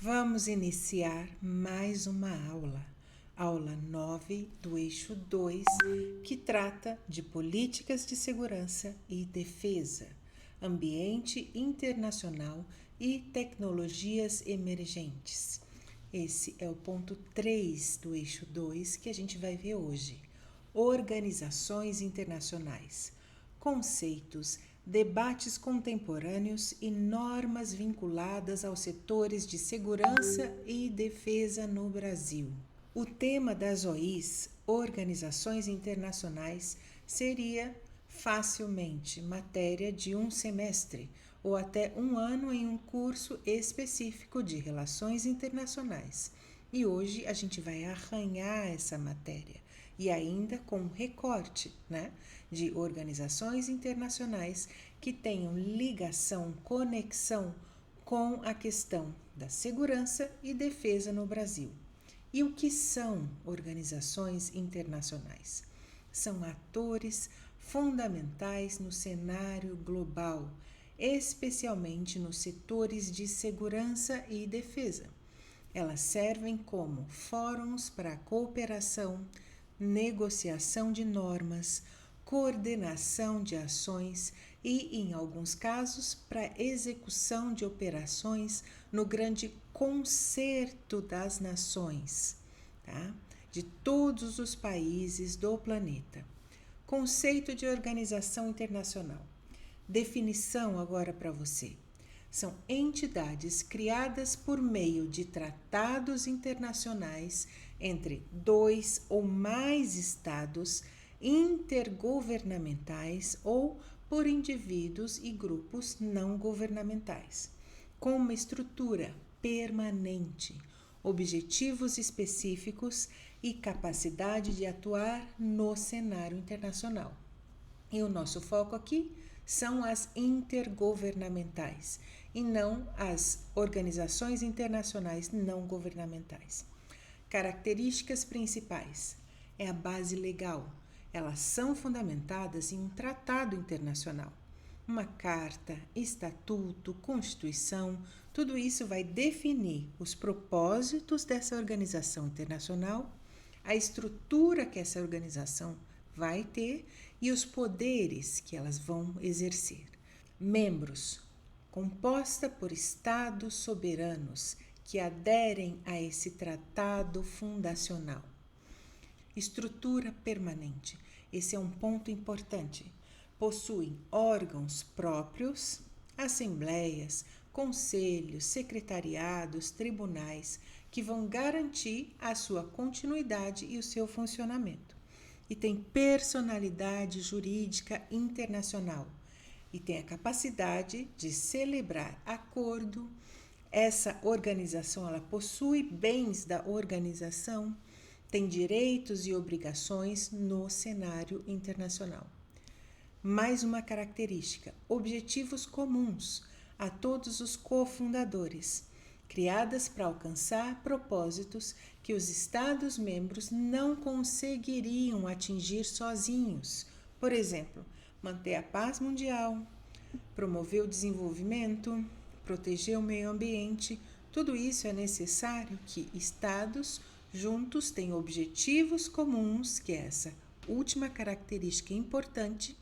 Vamos iniciar mais uma aula 9 do eixo 2, que trata de políticas de segurança e defesa, ambiente internacional e tecnologias emergentes. Esse é o ponto 3 do eixo 2 que a gente vai ver hoje. Organizações internacionais, conceitos, debates contemporâneos e normas vinculadas aos setores de segurança e defesa no Brasil. O tema das OIs, Organizações Internacionais, seria facilmente matéria de um semestre ou até um ano em um curso específico de Relações Internacionais. E hoje a gente vai arranhar essa matéria e ainda com um recorte, de organizações internacionais que tenham ligação, conexão com a questão da segurança e defesa no Brasil. E o que são organizações internacionais? São atores fundamentais no cenário global, especialmente nos setores de segurança e defesa. Elas servem como fóruns para cooperação, negociação de normas, coordenação de ações e, em alguns casos, para execução de operações no grande concerto das nações, de todos os países do planeta. Conceito de organização internacional. Definição agora para você. São entidades criadas por meio de tratados internacionais entre 2 ou mais estados intergovernamentais ou por indivíduos e grupos não governamentais, com uma estrutura permanente, objetivos específicos e capacidade de atuar no cenário internacional. E o nosso foco aqui são as intergovernamentais e não as organizações internacionais não governamentais. Características principais: é a base legal. Elas são fundamentadas em um tratado internacional. Uma carta, estatuto, constituição, tudo isso vai definir os propósitos dessa organização internacional, a estrutura que essa organização vai ter e os poderes que elas vão exercer. Membros: composta por estados soberanos que aderem a esse tratado fundacional. Estrutura permanente. Esse é um ponto importante. Possuem órgãos próprios, assembleias, conselhos, secretariados, tribunais, que vão garantir a sua continuidade e o seu funcionamento. E tem personalidade jurídica internacional. E tem a capacidade de celebrar acordo. Essa organização, ela possui bens da organização, tem direitos e obrigações no cenário internacional. Mais uma característica: objetivos comuns a todos os cofundadores, criadas para alcançar propósitos que os Estados-membros não conseguiriam atingir sozinhos. Por exemplo, manter a paz mundial, promover o desenvolvimento, proteger o meio ambiente. Tudo isso é necessário que Estados juntos têm objetivos comuns, que é essa última característica importante,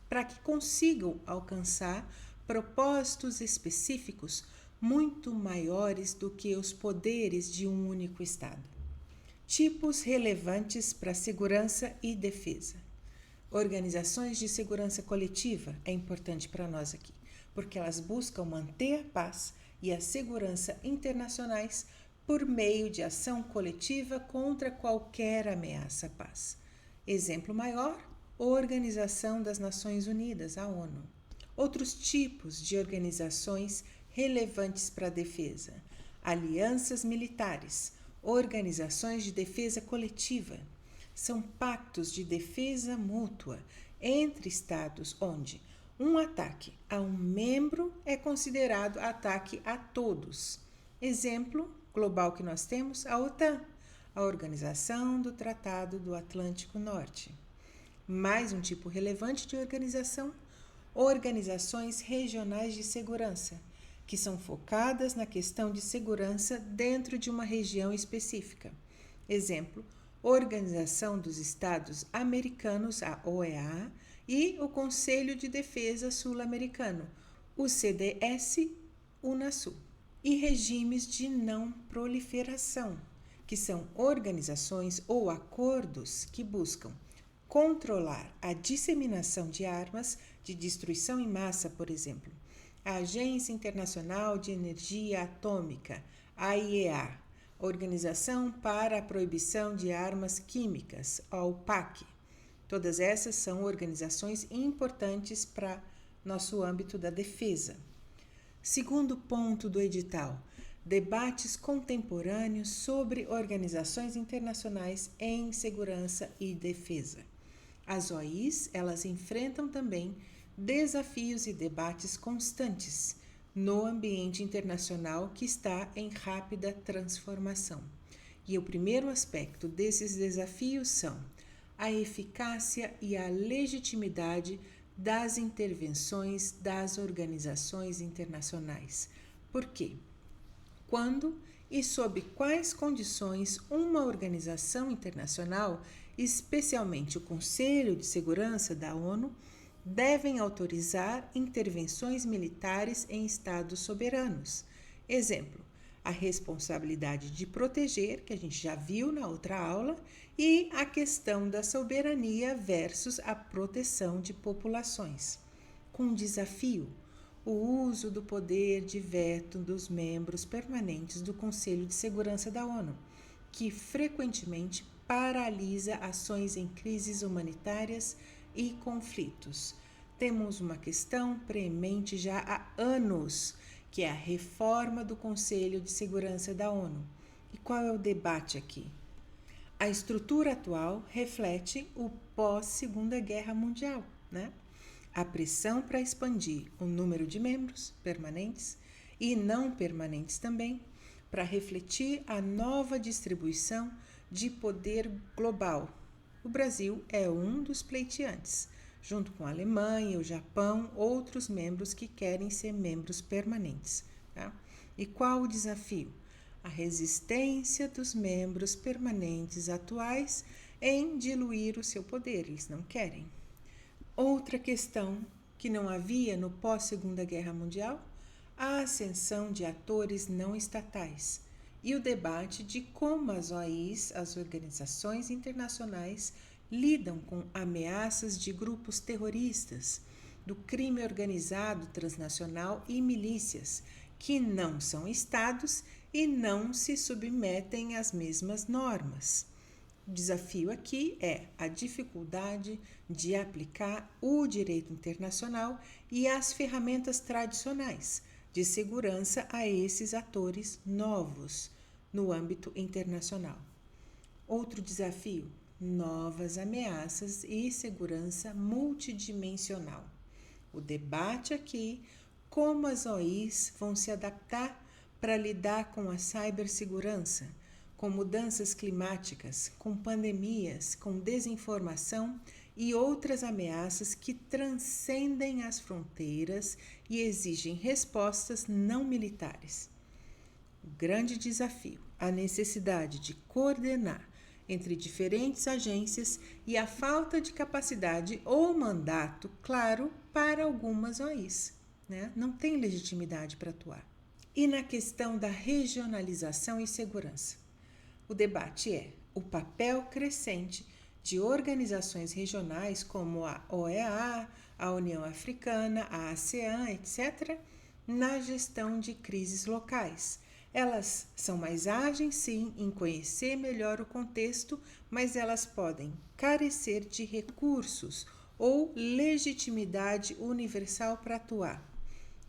para que consigam alcançar propósitos específicos muito maiores do que os poderes de um único Estado. Tipos relevantes para segurança e defesa. Organizações de segurança coletiva é importante para nós aqui, porque elas buscam manter a paz e a segurança internacionais por meio de ação coletiva contra qualquer ameaça à paz. Exemplo maior: a Organização das Nações Unidas, a ONU. Outros tipos de organizações relevantes para a defesa: alianças militares, organizações de defesa coletiva. São pactos de defesa mútua entre estados onde um ataque a um membro é considerado ataque a todos. Exemplo global que nós temos: a OTAN, a Organização do Tratado do Atlântico Norte. Mais um tipo relevante de organização: organizações regionais de segurança, que são focadas na questão de segurança dentro de uma região específica. Exemplo, Organização dos Estados Americanos, a OEA, e o Conselho de Defesa Sul-Americano, o CDS, UNASUL. E regimes de não proliferação, que são organizações ou acordos que buscam controlar a disseminação de armas de destruição em massa, por exemplo. A Agência Internacional de Energia Atômica, AIEA, Organização para a Proibição de Armas Químicas, a OPAC. Todas essas são organizações importantes para nosso âmbito da defesa. Segundo ponto do edital, debates contemporâneos sobre organizações internacionais em segurança e defesa. As OIs, elas enfrentam também desafios e debates constantes no ambiente internacional que está em rápida transformação. E o primeiro aspecto desses desafios são a eficácia e a legitimidade das intervenções das organizações internacionais. Por quê? Quando e sob quais condições uma organização internacional, especialmente o Conselho de Segurança da ONU, devem autorizar intervenções militares em estados soberanos. Exemplo, a responsabilidade de proteger, que a gente já viu na outra aula, e a questão da soberania versus a proteção de populações. Com desafio, o uso do poder de veto dos membros permanentes do Conselho de Segurança da ONU, que frequentemente paralisa ações em crises humanitárias e conflitos. Temos uma questão premente já há anos, que é a reforma do Conselho de Segurança da ONU. E qual é o debate aqui? A estrutura atual reflete o pós-Segunda Guerra Mundial, né? A pressão para expandir o número de membros permanentes e não permanentes também, para refletir a nova distribuição de poder global. O Brasil é um dos pleiteantes, junto com a Alemanha, o Japão, outros membros que querem ser membros permanentes. Tá? E qual o desafio? A resistência dos membros permanentes atuais em diluir o seu poder, eles não querem. Outra questão que não havia no pós-Segunda Guerra Mundial, a ascensão de atores não estatais e o debate de como as OIs, as organizações internacionais, lidam com ameaças de grupos terroristas, do crime organizado transnacional e milícias, que não são estados e não se submetem às mesmas normas. O desafio aqui é a dificuldade de aplicar o direito internacional e as ferramentas tradicionais de segurança a esses atores novos no âmbito internacional. Outro desafio, novas ameaças e segurança multidimensional. O debate aqui, como as OIs vão se adaptar para lidar com a cibersegurança, com mudanças climáticas, com pandemias, com desinformação e outras ameaças que transcendem as fronteiras e exigem respostas não militares. O grande desafio, a necessidade de coordenar entre diferentes agências e a falta de capacidade ou mandato claro para algumas OIs, né? Não tem legitimidade para atuar. E na questão da regionalização e segurança, o debate é o papel crescente de organizações regionais como a OEA, a União Africana, a ASEAN, etc., na gestão de crises locais. Elas são mais ágeis, sim, em conhecer melhor o contexto, mas elas podem carecer de recursos ou legitimidade universal para atuar.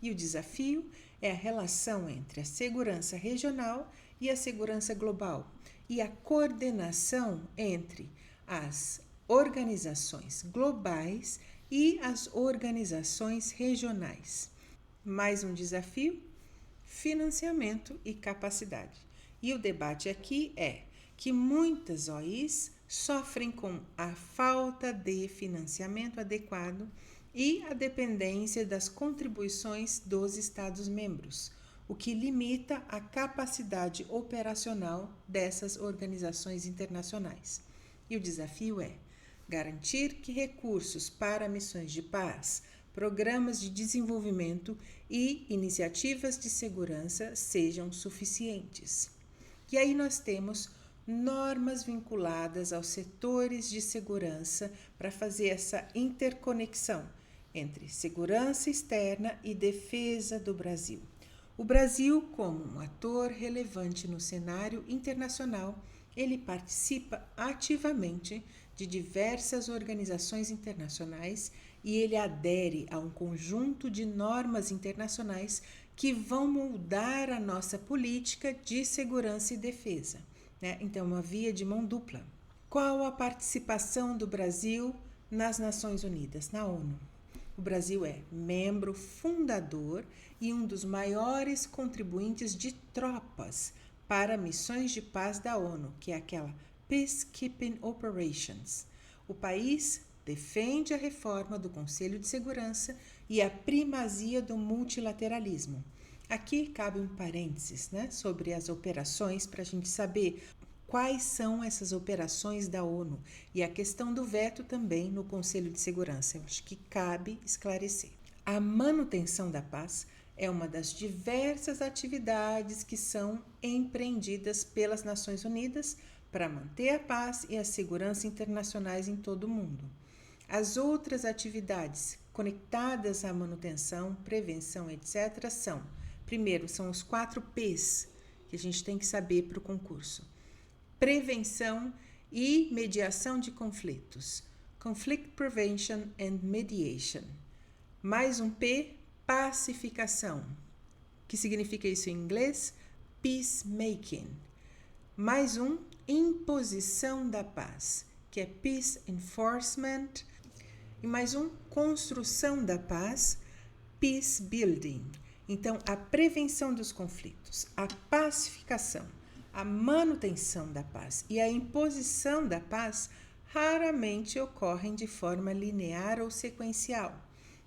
E o desafio é a relação entre a segurança regional e a segurança global e a coordenação entre as organizações globais e as organizações regionais. Mais um desafio? Financiamento e capacidade. E o debate aqui é que muitas OIs sofrem com a falta de financiamento adequado e a dependência das contribuições dos Estados-membros, o que limita a capacidade operacional dessas organizações internacionais. E o desafio é garantir que recursos para missões de paz, programas de desenvolvimento e iniciativas de segurança sejam suficientes. E aí nós temos normas vinculadas aos setores de segurança para fazer essa interconexão entre segurança externa e defesa do Brasil. O Brasil, como um ator relevante no cenário internacional, ele participa ativamente de diversas organizações internacionais e ele adere a um conjunto de normas internacionais que vão moldar a nossa política de segurança e defesa. Então, uma via de mão dupla. Qual a participação do Brasil nas Nações Unidas, na ONU? O Brasil é membro fundador e um dos maiores contribuintes de tropas para missões de paz da ONU, que é aquela Peacekeeping Operations. O país defende a reforma do Conselho de Segurança e a primazia do multilateralismo. Aqui cabe um parênteses, sobre as operações para a gente saber quais são essas operações da ONU e a questão do veto também no Conselho de Segurança. Eu acho que cabe esclarecer. A manutenção da paz é uma das diversas atividades que são empreendidas pelas Nações Unidas para manter a paz e a segurança internacionais em todo o mundo. As outras atividades conectadas à manutenção, prevenção, etc. Primeiro, são os 4 P's que a gente tem que saber para o concurso. Prevenção e mediação de conflitos. Conflict Prevention and Mediation. Mais um P, pacificação. Que significa isso em inglês? Peacemaking. Mais um, imposição da paz, que é Peace Enforcement. E mais um, construção da paz, Peace Building. Então, a prevenção dos conflitos, a pacificação, a manutenção da paz e a imposição da paz raramente ocorrem de forma linear ou sequencial.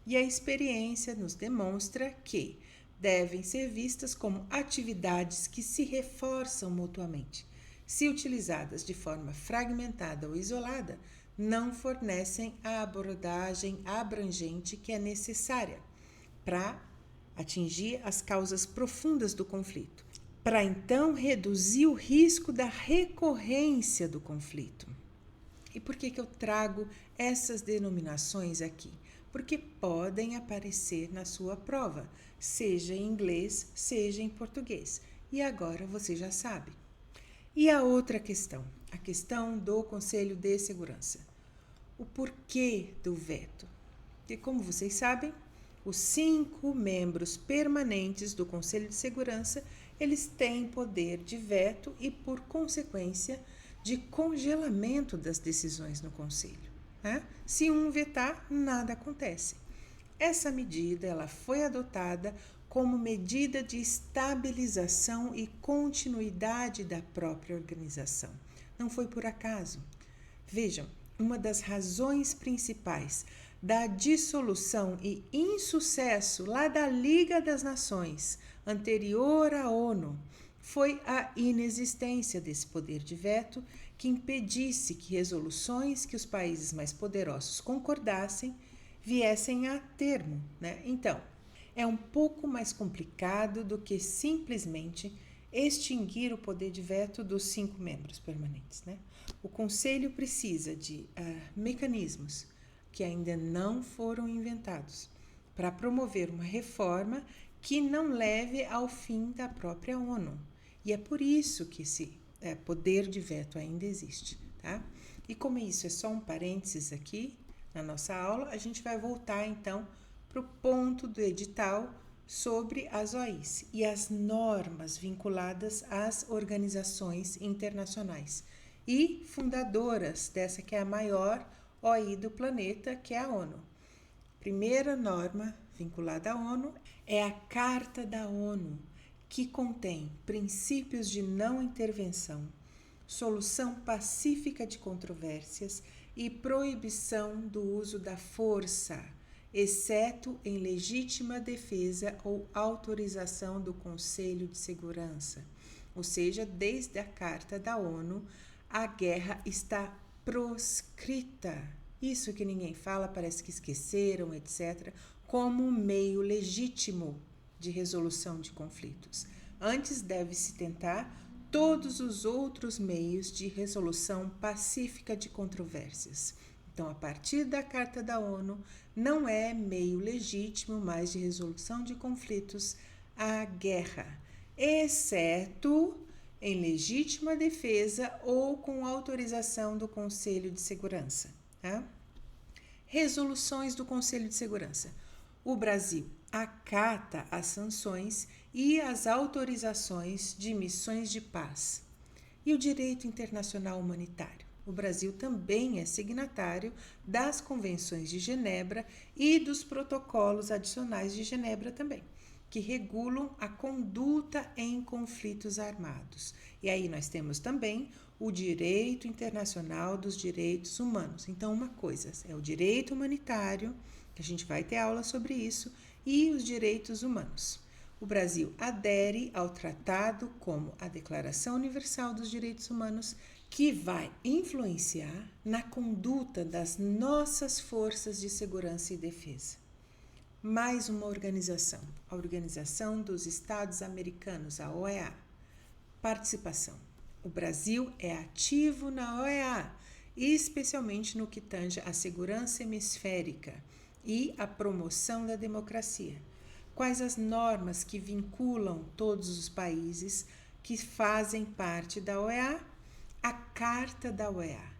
E a experiência nos demonstra que devem ser vistas como atividades que se reforçam mutuamente. Se utilizadas de forma fragmentada ou isolada, não fornecem a abordagem abrangente que é necessária para atingir as causas profundas do conflito, para então reduzir o risco da recorrência do conflito. E por que eu trago essas denominações aqui? Porque podem aparecer na sua prova, seja em inglês, seja em português. E agora você já sabe. E a outra questão, a questão do Conselho de Segurança. O porquê do veto? Porque, como vocês sabem, os 5 membros permanentes do Conselho de Segurança, eles têm poder de veto e, por consequência, de congelamento das decisões no Conselho. Se um vetar, nada acontece. Essa medida ela foi adotada como medida de estabilização e continuidade da própria organização. Não foi por acaso. Vejam, uma das razões principais da dissolução e insucesso lá da Liga das Nações, anterior à ONU, foi a inexistência desse poder de veto que impedisse que resoluções que os países mais poderosos concordassem viessem a termo. Então, é um pouco mais complicado do que simplesmente extinguir o poder de veto dos 5 membros permanentes. O Conselho precisa de mecanismos que ainda não foram inventados para promover uma reforma que não leve ao fim da própria ONU. E é por isso que esse poder de veto ainda existe. E como isso é só um parênteses aqui na nossa aula, a gente vai voltar então para o ponto do edital sobre as OIs e as normas vinculadas às organizações internacionais e fundadoras dessa que é a maior OI do planeta, que é a ONU. Primeira norma vinculada à ONU é a Carta da ONU, que contém princípios de não intervenção, solução pacífica de controvérsias e proibição do uso da força. exceto em legítima defesa ou autorização do Conselho de Segurança. Ou seja, desde a Carta da ONU, a guerra está proscrita. Isso que ninguém fala, parece que esqueceram, etc., como um meio legítimo de resolução de conflitos. Antes deve-se tentar todos os outros meios de resolução pacífica de controvérsias. Então, a partir da Carta da ONU, não é meio legítimo mais de resolução de conflitos a guerra, exceto em legítima defesa ou com autorização do Conselho de Segurança. Tá? Resoluções do Conselho de Segurança. O Brasil acata as sanções e as autorizações de missões de paz. E o direito internacional humanitário. O Brasil também é signatário das convenções de Genebra e dos protocolos adicionais de Genebra também, que regulam a conduta em conflitos armados. E aí nós temos também o direito internacional dos direitos humanos. Então, uma coisa é o direito humanitário, que a gente vai ter aula sobre isso, e os direitos humanos. O Brasil adere ao tratado como a Declaração Universal dos Direitos Humanos, que vai influenciar na conduta das nossas forças de segurança e defesa. Mais uma organização, a Organização dos Estados Americanos, a OEA. Participação. O Brasil é ativo na OEA, especialmente no que tange à segurança hemisférica e à promoção da democracia. Quais as normas que vinculam todos os países que fazem parte da OEA? A Carta da OEA.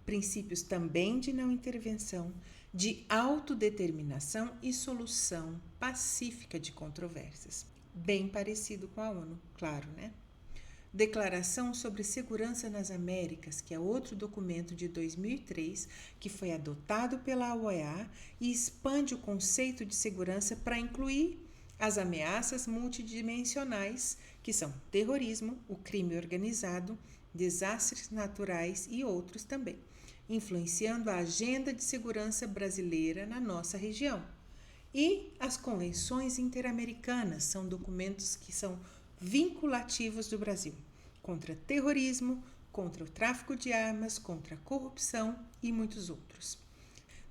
Princípios também de não intervenção, de autodeterminação e solução pacífica de controvérsias. Bem parecido com a ONU, claro, né? Declaração sobre Segurança nas Américas, que é outro documento de 2003, que foi adotado pela OEA e expande o conceito de segurança para incluir as ameaças multidimensionais, que são terrorismo, o crime organizado, desastres naturais e outros também, influenciando a agenda de segurança brasileira na nossa região. E as convenções interamericanas são documentos que são vinculativos do Brasil contra terrorismo, contra o tráfico de armas, contra a corrupção e muitos outros.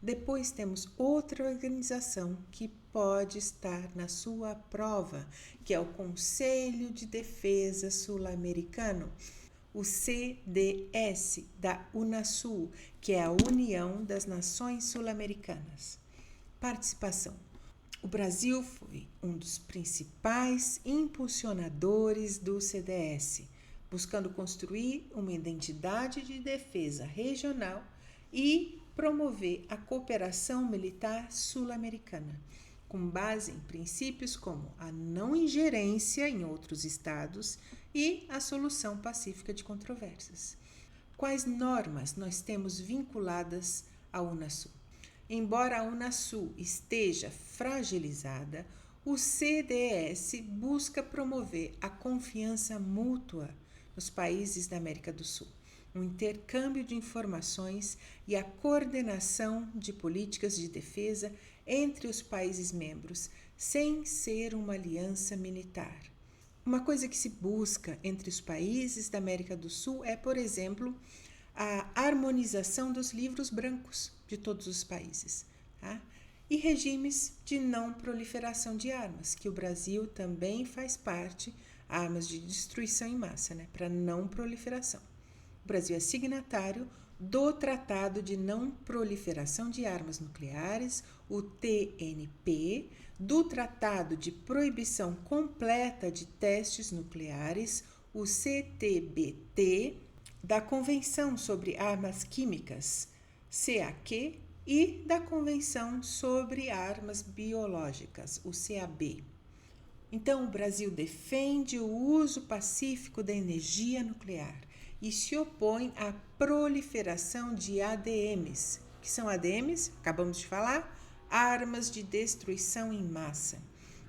Depois temos outra organização que pode estar na sua prova, que é o Conselho de Defesa Sul-Americano, o CDS da Unasul, que é a União das Nações Sul-Americanas. Participação. O Brasil foi um dos principais impulsionadores do CDS, buscando construir uma identidade de defesa regional e promover a cooperação militar sul-americana, com base em princípios como a não ingerência em outros estados e a solução pacífica de controvérsias. Quais normas nós temos vinculadas à Unasul? Embora a Unasul esteja fragilizada, o CDS busca promover a confiança mútua nos países da América do Sul, um intercâmbio de informações e a coordenação de políticas de defesa entre os países membros, sem ser uma aliança militar. Uma coisa que se busca entre os países da América do Sul é, por exemplo, a harmonização dos livros brancos de todos os países, tá? E regimes de não proliferação de armas, que o Brasil também faz parte, armas de destruição em massa, né, para não proliferação. O Brasil é signatário do Tratado de Não Proliferação de Armas Nucleares, o TNP, do Tratado de Proibição Completa de Testes Nucleares, o CTBT, da Convenção sobre Armas Químicas, CAQ, e da Convenção sobre Armas Biológicas, o CAB. Então, o Brasil defende o uso pacífico da energia nuclear e se opõe à proliferação de ADMs. O que são ADMs? Acabamos de falar, armas de destruição em massa,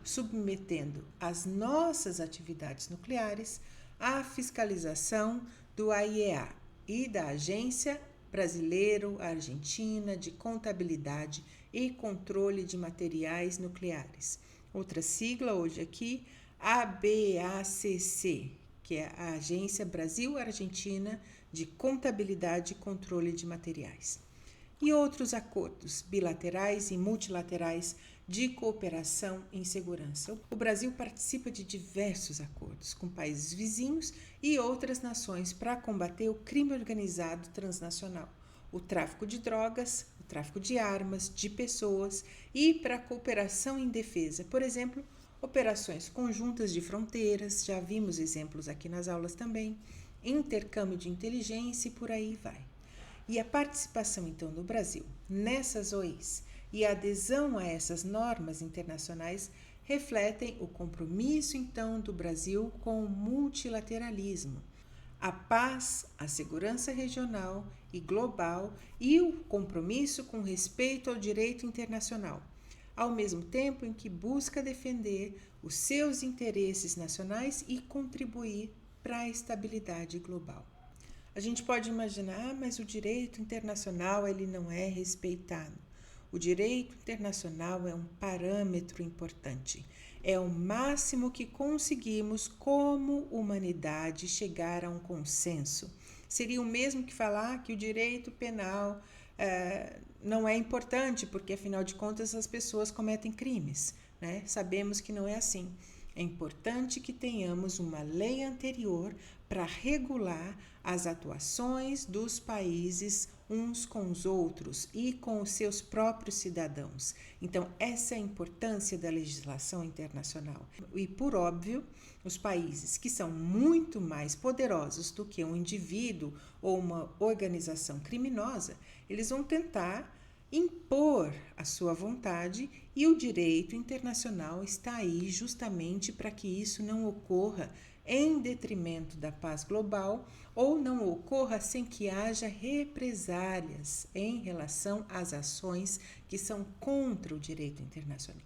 submetendo as nossas atividades nucleares à fiscalização do AIEA e da Agência Brasileiro-Argentina de Contabilidade e Controle de Materiais Nucleares. Outra sigla hoje aqui, ABACC, que é a Agência Brasil-Argentina de Contabilidade e Controle de Materiais. E outros acordos bilaterais e multilaterais de cooperação em segurança. O Brasil participa de diversos acordos com países vizinhos e outras nações para combater o crime organizado transnacional, o tráfico de drogas, o tráfico de armas, de pessoas e para a cooperação em defesa. Por exemplo, operações conjuntas de fronteiras, já vimos exemplos aqui nas aulas também, intercâmbio de inteligência e por aí vai. E a participação, então, do Brasil nessas OIs e a adesão a essas normas internacionais refletem o compromisso, então, do Brasil com o multilateralismo, a paz, a segurança regional e global e o compromisso com respeito ao direito internacional, ao mesmo tempo em que busca defender os seus interesses nacionais e contribuir para a estabilidade global. A gente pode imaginar, mas o direito internacional ele não é respeitado. O direito internacional é um parâmetro importante. É o máximo que conseguimos como humanidade chegar a um consenso. Seria o mesmo que falar que o direito penal não é importante, porque afinal de contas as pessoas cometem crimes, né? Sabemos que não é assim. É importante que tenhamos uma lei anterior para regular as atuações dos países uns com os outros e com os seus próprios cidadãos. Então, essa é a importância da legislação internacional. E, por óbvio, os países que são muito mais poderosos do que um indivíduo ou uma organização criminosa, eles vão tentar impor a sua vontade e o direito internacional está aí justamente para que isso não ocorra em detrimento da paz global ou não ocorra sem que haja represálias em relação às ações que são contra o direito internacional.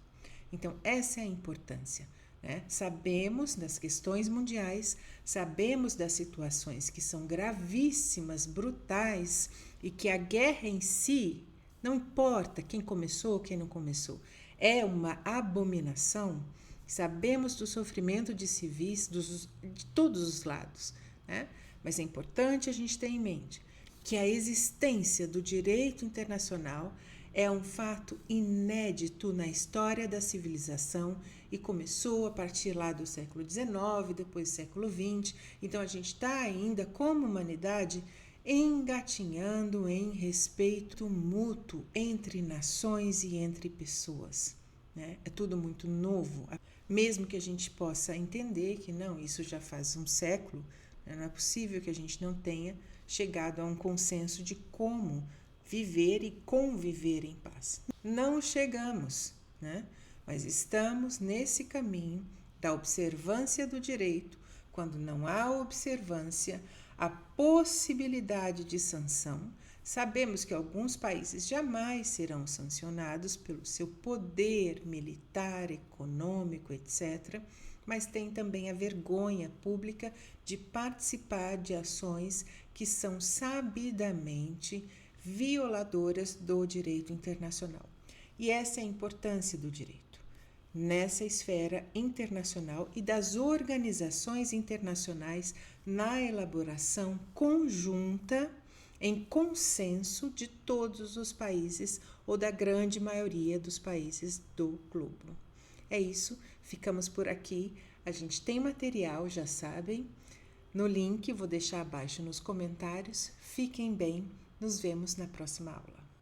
Então, essa é a importância, né? Sabemos das questões mundiais, sabemos das situações que são gravíssimas, brutais e que a guerra em si, não importa quem começou ou quem não começou, é uma abominação. Sabemos do sofrimento de civis de todos os lados, né? Mas é importante a gente ter em mente que a existência do direito internacional é um fato inédito na história da civilização e começou a partir lá do século XIX, depois do século XX. Então a gente está ainda, como humanidade, engatinhando em respeito mútuo entre nações e entre pessoas, né? É tudo muito novo. Mesmo que a gente possa entender que não, isso já faz um século, né? Não é possível que a gente não tenha chegado a um consenso de como viver e conviver em paz. Não chegamos, né? Mas estamos nesse caminho da observância do direito. Quando não há observância, a possibilidade de sanção. Sabemos que alguns países jamais serão sancionados pelo seu poder militar, econômico, etc., mas tem também a vergonha pública de participar de ações que são sabidamente violadoras do direito internacional. E essa é a importância do direito nessa esfera internacional e das organizações internacionais na elaboração conjunta em consenso de todos os países ou da grande maioria dos países do globo. É isso, ficamos por aqui. A gente tem material, já sabem, no link, vou deixar abaixo nos comentários. Fiquem bem, nos vemos na próxima aula.